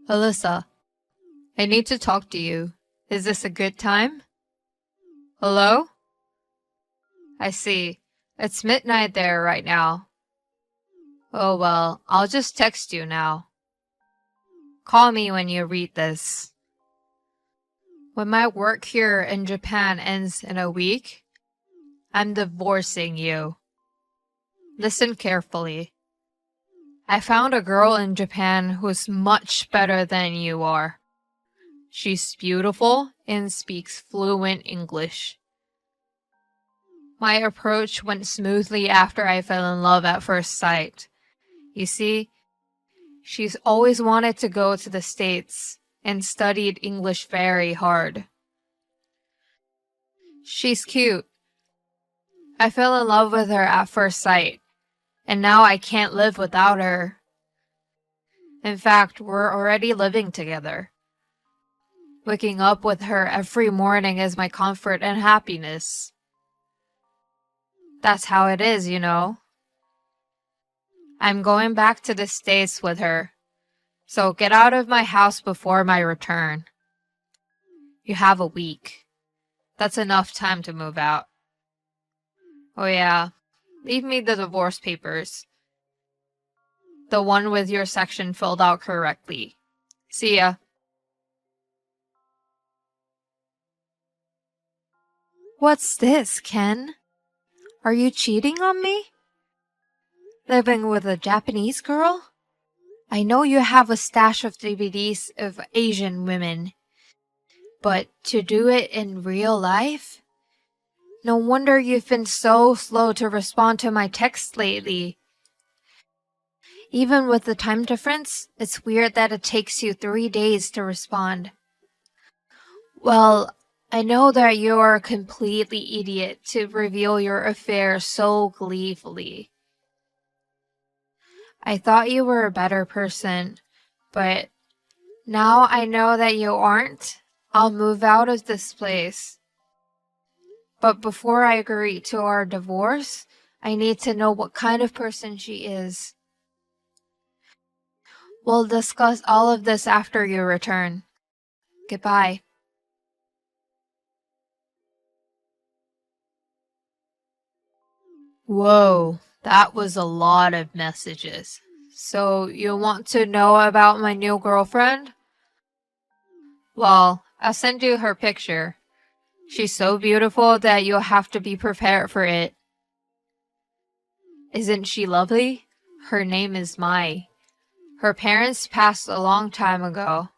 Alyssa, I need to talk to you. Is this a good time? Hello? I see. It's midnight there right now. Oh well, I'll just text you now. Call me when you read this. When my work here in Japan ends in a week, I'm divorcing you. Listen carefully. I found a girl in Japan who's much better than you are. She's beautiful and speaks fluent English. My approach went smoothly after I fell in love at first sight. You see, she's always wanted to go to the States and studied English very hard. She's cute. I fell in love with her at first sight, and now I can't live without her. In fact, we're already living together. Waking up with her every morning is my comfort and happiness. That's how it is, you know. I'm going back to the States with her, so get out of my house before my return. You have a week. That's enough time to move out. Oh yeah, leave me the divorce papers. The one with your section filled out correctly. See ya. What's this, Ken? Are you cheating on me? Living with a Japanese girl? I know you have a stash of DVDs of Asian women, but to do it in real life? No wonder you've been so slow to respond to my texts lately. Even with the time difference, it's weird that it takes you 3 days to respond. Well, I know that you are a completely idiot to reveal your affair so gleefully. I thought you were a better person, but now I know that you aren't. I'll move out of this place. But before I agree to our divorce, I need to know what kind of person she is. We'll discuss all of this after you return. Goodbye. Whoa, that was a lot of messages. So you want to know about my new girlfriend? Well, I'll send you her picture. She's so beautiful that you'll have to be prepared for it. Isn't she lovely? Her name is Mai. Her parents passed a long time ago.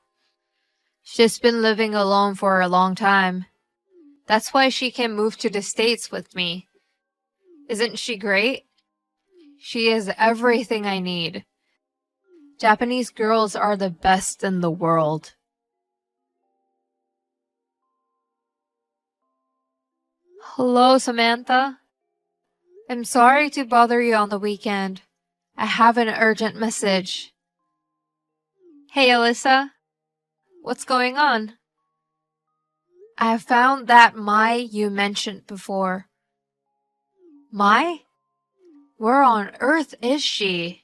She's been living alone for a long time. That's why she can move to the States with me. Isn't she great? She is everything I need. Japanese girls are the best in the world. Hello, Samantha. I'm sorry to bother you on the weekend. I have an urgent message. Hey, Alyssa. What's going on? I have found that Mai you mentioned before. Mai? Where on earth is she?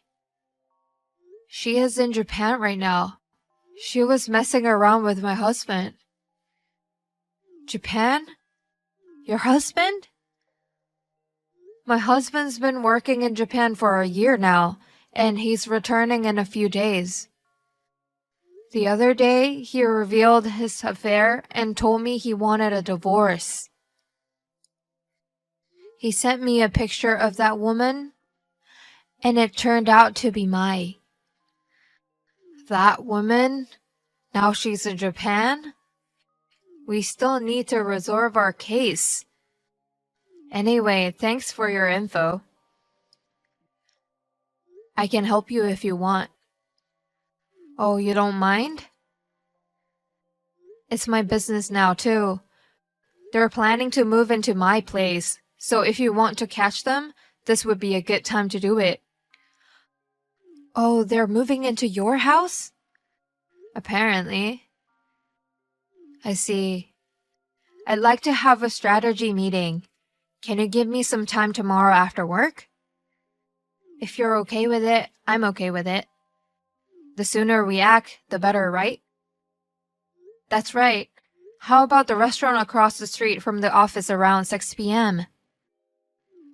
She is in Japan right now. She was messing around with my husband. Japan? Your husband? My husband's been working in Japan for a year now, and he's returning in a few days. The other day, he revealed his affair and told me he wanted a divorce. He sent me a picture of that woman, and it turned out to be Mai. That woman? Now she's in Japan? We still need to resolve our case. Anyway, thanks for your info. I can help you if you want. Oh, you don't mind? It's my business now, too. They're planning to move into my place, so if you want to catch them, this would be a good time to do it. Oh, they're moving into your house? Apparently. I see. I'd like to have a strategy meeting. Can you give me some time tomorrow after work? If you're okay with it, I'm okay with it. The sooner we act, the better, right? That's right. How about the restaurant across the street from the office around 6 p.m.?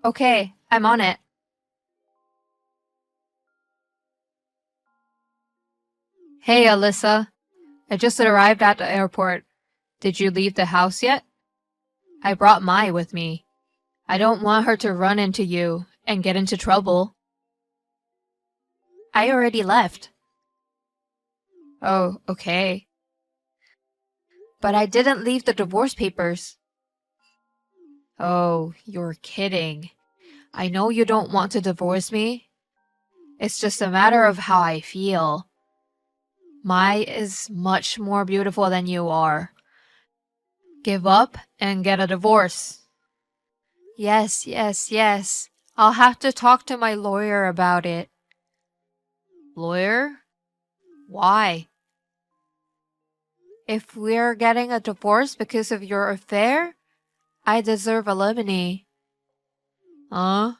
Okay, I'm on it. Hey, Alyssa. I just arrived at the airport. Did you leave the house yet? I brought Mai with me. I don't want her to run into you and get into trouble. I already left. Oh, okay. But I didn't leave the divorce papers. Oh, you're kidding. I know you don't want to divorce me. It's just a matter of how I feel. Mai is much more beautiful than you are. Give up and get a divorce. Yes, yes, yes. I'll have to talk to my lawyer about it. Lawyer? Why? If we're getting a divorce because of your affair, I deserve alimony. Huh?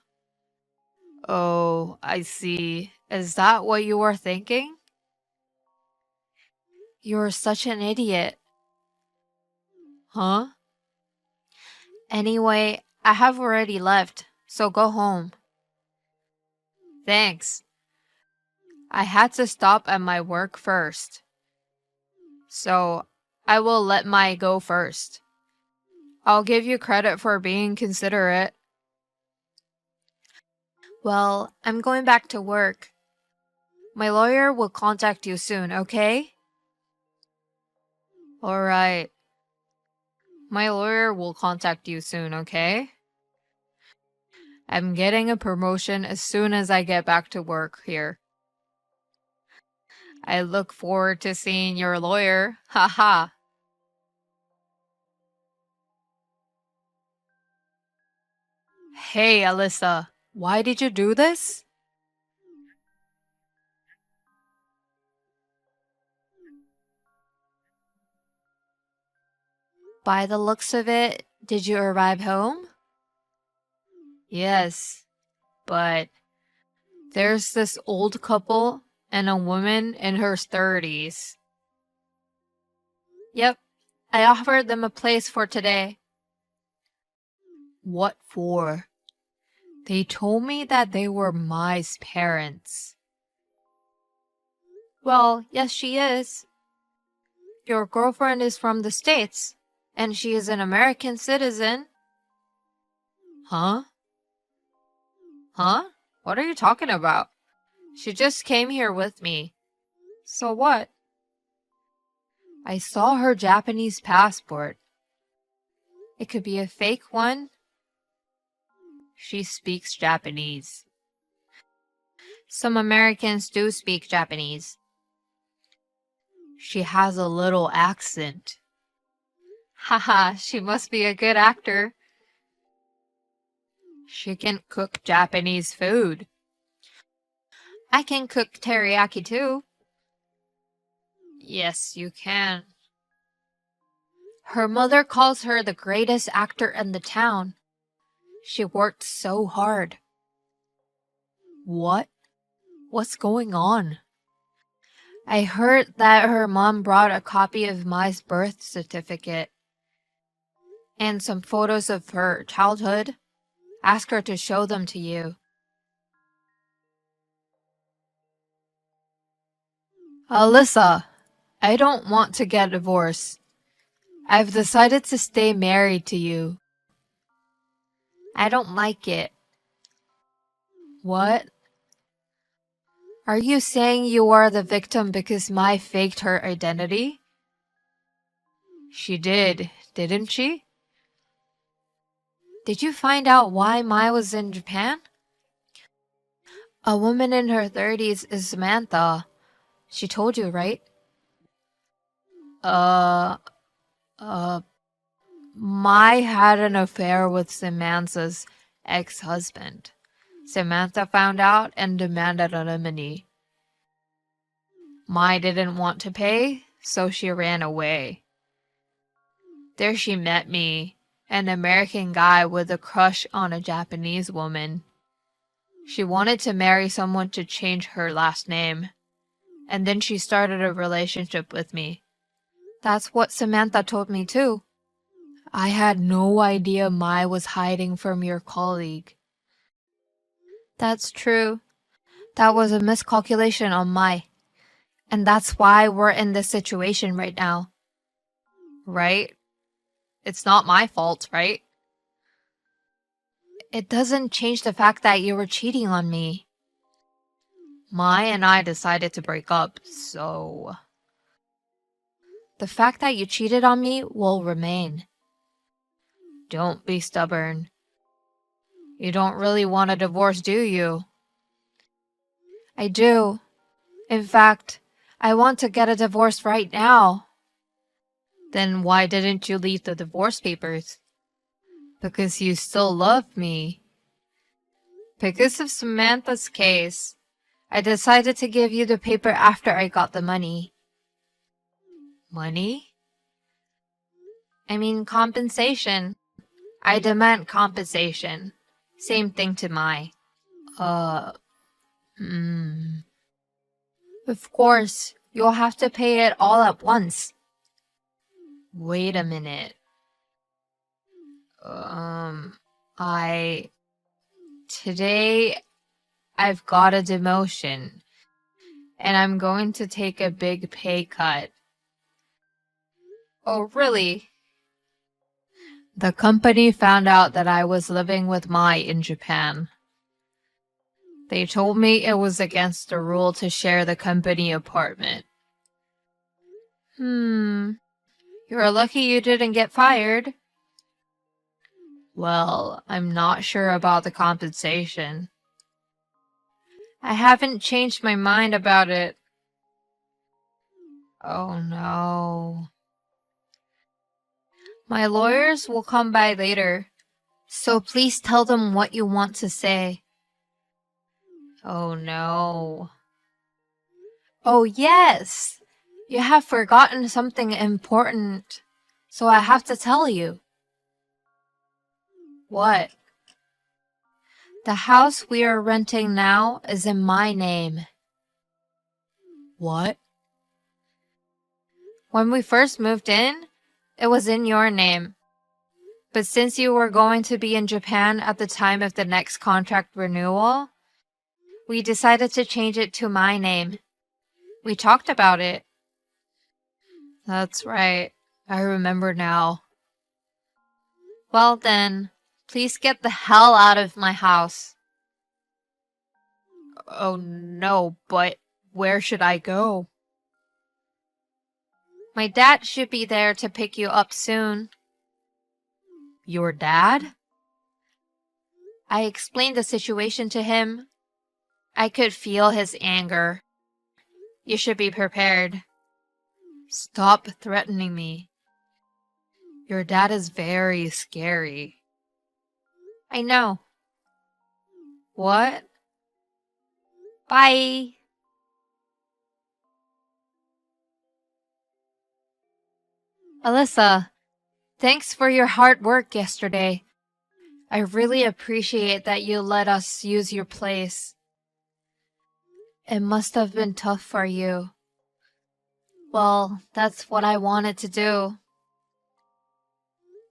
Oh, I see. Is that what you were thinking? You're such an idiot. Huh? Anyway, I have already left, so go home. Thanks. I had to stop at my work first. So, I will let Mai go first. I'll give you credit for being considerate. Well, I'm going back to work. My lawyer will contact you soon, okay? Alright. My lawyer will contact you soon, okay? I'm getting a promotion as soon as I get back to work here. I look forward to seeing your lawyer. Haha. Hey, Alyssa. Why did you do this? By the looks of it, did you arrive home? Yes, but there's this old couple and a woman in her 30s. Yep, I offered them a place for today. What for? They told me that they were Mai's parents. Well, yes, she is. Your girlfriend is from the States, and she is an American citizen. Huh? Huh? What are you talking about? She just came here with me. So what? I saw her Japanese passport. It could be a fake one. She speaks Japanese. Some Americans do speak Japanese. She has a little accent. Haha, she must be a good actor. She can cook Japanese food. I can cook teriyaki too. Yes, you can. Her mother calls her the greatest actor in the town. She worked so hard. What? What's going on? I heard that her mom brought a copy of Mai's birth certificate and some photos of her childhood. Ask her to show them to you. Alyssa, I don't want to get divorced. I've decided to stay married to you. I don't like it. What? Are you saying you are the victim because Mai faked her identity? She did, didn't she? Did you find out why Mai was in Japan? A woman in her 30s is Samantha. She told you, right? Uh, uh, Mai had an affair with Samantha's ex-husband. Samantha found out and demanded alimony. Mai didn't want to pay, so she ran away. There she met me, an American guy with a crush on a Japanese woman. She wanted to marry someone to change her last name, and then she started a relationship with me. That's what Samantha told me too. I had no idea Mai was hiding from your colleague. That's true. That was a miscalculation on Mai. And that's why we're in this situation right now. Right? It's not my fault, right? It doesn't change the fact that you were cheating on me. Mai and I decided to break up, so... The fact that you cheated on me will remain. Don't be stubborn. You don't really want a divorce, do you? I do. In fact, I want to get a divorce right now. Then why didn't you leave the divorce papers? Because you still love me. Because of Samantha's case, I decided to give you the paper after I got the money. Money? I mean compensation. I demand compensation. Same thing to Mai. Of course, you'll have to pay it all at once. Wait a minute. Today I've got a demotion, and I'm going to take a big pay cut. Oh, really? The company found out that I was living with Mai in Japan. They told me it was against the rule to share the company apartment. You're lucky you didn't get fired. Well, I'm not sure about the compensation. I haven't changed my mind about it. Oh no. My lawyers will come by later, so please tell them what you want to say. Oh no. Oh yes! You have forgotten something important, so I have to tell you. What? The house we are renting now is in my name. What? When we first moved in, it was in your name. But since you were going to be in Japan at the time of the next contract renewal, we decided to change it to my name. We talked about it. That's right. I remember now. Well then, please get the hell out of my house. Oh no, but where should I go? My dad should be there to pick you up soon. Your dad? I explained the situation to him. I could feel his anger. You should be prepared. Stop threatening me. Your dad is very scary. I know. What? Bye. Alyssa, thanks for your hard work yesterday. I really appreciate that you let us use your place. It must have been tough for you. Well, that's what I wanted to do.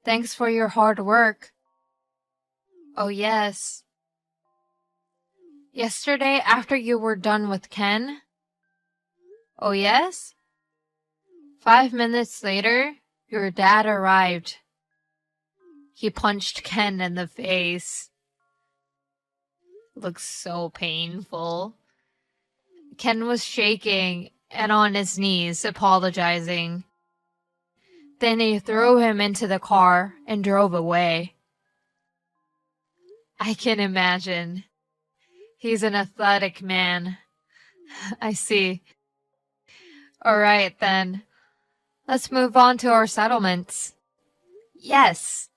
Thanks for your hard work. Oh yes. Yesterday after you were done with Ken? Oh yes? 5 minutes later, your dad arrived. He punched Ken in the face. Looks so painful. Ken was shaking and on his knees, apologizing. Then he threw him into the car and drove away. I can imagine. He's an athletic man. I see. Alright then. Let's move on to our settlements. Yes.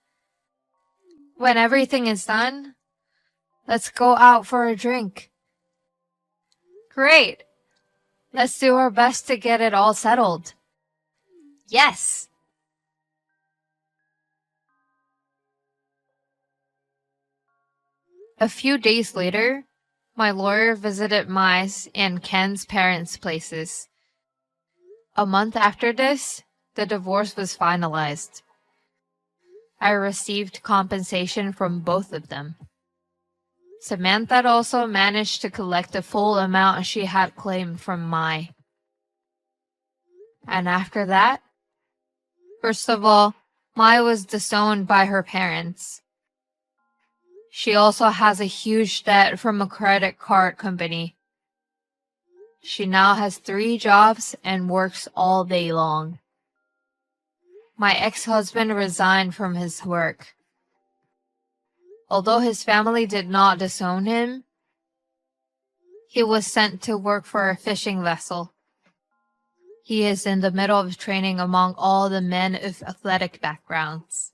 When everything is done, let's go out for a drink. Great. Let's do our best to get it all settled. Yes. A few days later, My lawyer visited my and Ken's parents' places. A month after this, the divorce was finalized. I received compensation from both of them. Samantha also managed to collect the full amount she had claimed from Mai. And after that, first of all, Mai was disowned by her parents. She also has a huge debt from a credit card company. She now has 3 jobs and works all day long. My ex-husband resigned from his work. Although his family did not disown him, he was sent to work for a fishing vessel. He is in the middle of training among all the men of athletic backgrounds.